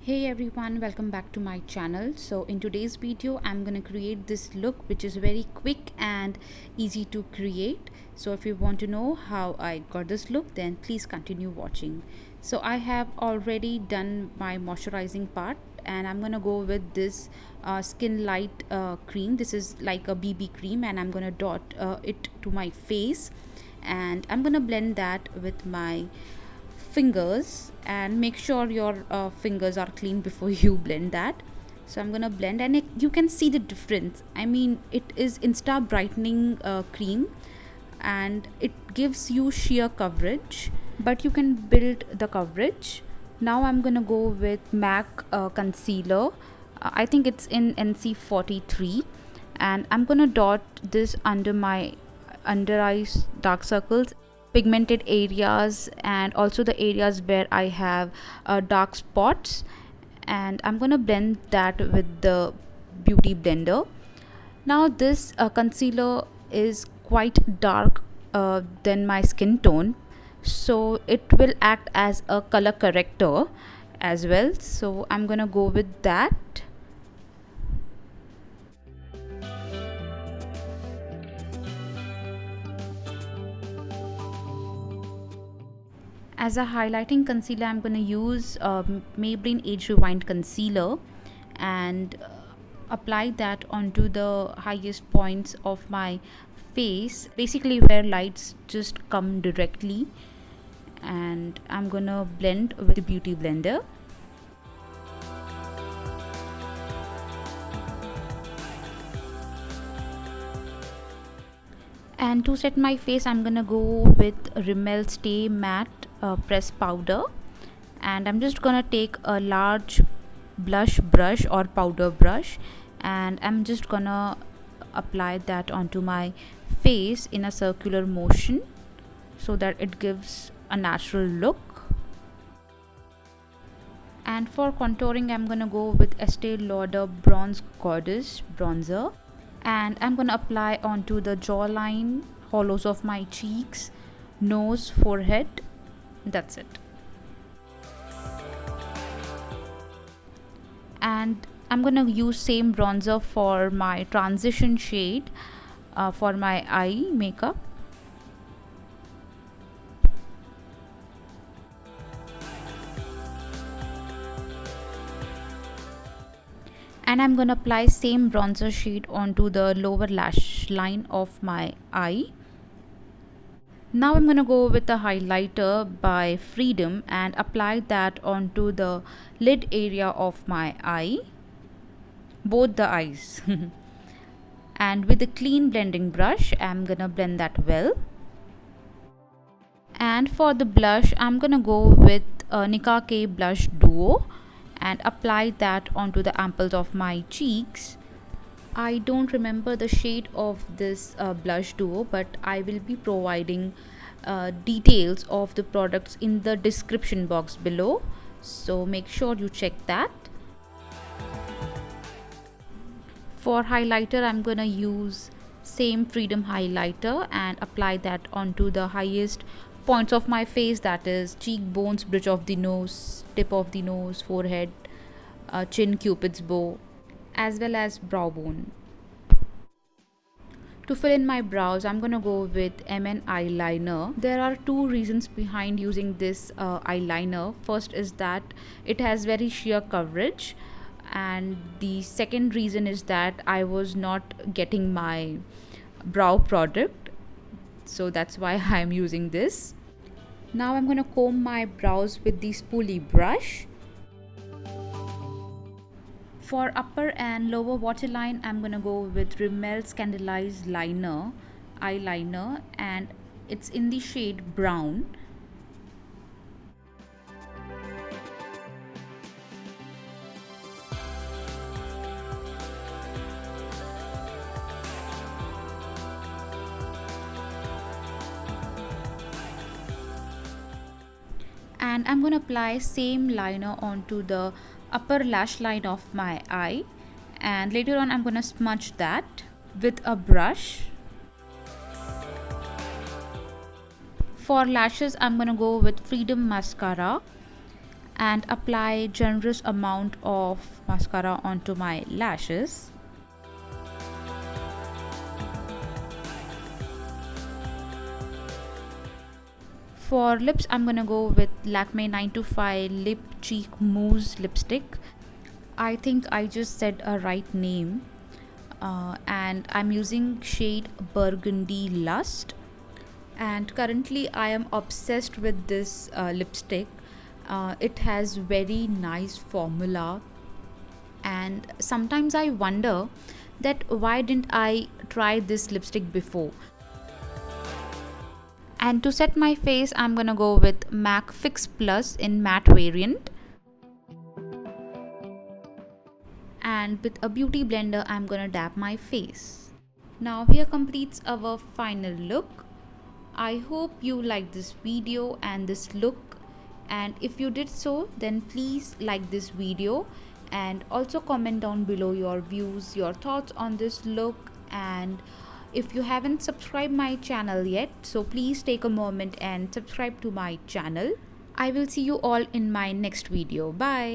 Hey everyone, welcome back to my channel. So in today's video I'm gonna create this look which is very quick and easy to create. So if you want to know how I got this look, then please continue watching. So I have already done my moisturizing part and I'm gonna go with this Skin Light cream. This is like a BB cream and I'm gonna dot it to my face, and I'm gonna blend that with my fingers, and make sure your fingers are clean before you blend that. So I'm gonna blend, and you can see the difference. I mean, it is insta brightening cream and it gives you sheer coverage, but you can build the coverage. Now I'm gonna go with MAC concealer. I think it's in NC43, and I'm gonna dot this under my under eyes dark circles, pigmented areas, and also the areas where I have dark spots, and I'm gonna blend that with the beauty blender. Now this concealer is quite dark than my skin tone, so it will act as a color corrector as well, so I'm gonna go with that. As a highlighting concealer, I'm going to use Maybelline Age Rewind concealer, and apply that onto the highest points of my face, basically where lights just come directly, and I'm going to blend with the beauty blender. And to set my face, I'm gonna go with Rimmel Stay Matte press powder, and I'm just gonna take a large blush brush or powder brush, and I'm just gonna apply that onto my face in a circular motion so that it gives a natural look. And for contouring, I'm gonna go with Estee Lauder Bronze Goddess bronzer, and I'm gonna apply onto the jawline, hollows of my cheeks, nose, forehead. That's it. And I'm gonna use same bronzer for my transition shade for my eye makeup. And I'm gonna apply same bronzer shade onto the lower lash line of my eye. Now I'm gonna go with the highlighter by Freedom and apply that onto the lid area of my eye, both the eyes. And with a clean blending brush, I'm gonna blend that well. And for the blush, I'm gonna go with Nicka K Blush Duo and apply that onto the amples of my cheeks. I don't remember the shade of this blush duo, but I will be providing details of the products in the description box below, so make sure you check that. For highlighter, I'm gonna use same Freedom highlighter and apply that onto the highest points of my face, that is cheekbones, bridge of the nose, tip of the nose, forehead, chin, cupid's bow, as well as brow bone. To fill in my brows, I'm gonna go with MN eyeliner. There are two reasons behind using this eyeliner. First is that it has very sheer coverage, and the second reason is that I was not getting my brow product, so that's why I'm using this. Now I'm gonna comb my brows with the spoolie brush. For upper and lower waterline, I'm gonna go with Rimmel Scandalized Liner eyeliner, and it's in the shade brown. And I'm gonna apply same liner onto the upper lash line of my eye, and later on I'm gonna smudge that with a brush. For lashes, I'm gonna go with Freedom Mascara and apply generous amount of mascara onto my lashes. For lips, I'm gonna go with Lakme 925 Lip Cheek Mousse lipstick. I think I just said a right name. And I'm using shade Burgundy Lust. And currently I am obsessed with this lipstick. It has very nice formula, and sometimes I wonder that why didn't I try this lipstick before. And to set my face, I'm gonna go with MAC Fix Plus in matte variant. And with a beauty blender, I'm gonna dab my face. Now here completes our final look. I hope you liked this video and this look, and if you did so, then please like this video and also comment down below your views, your thoughts on this look. And if you haven't subscribed my channel yet, so please take a moment and subscribe to my channel. I will see you all in my next video. Bye.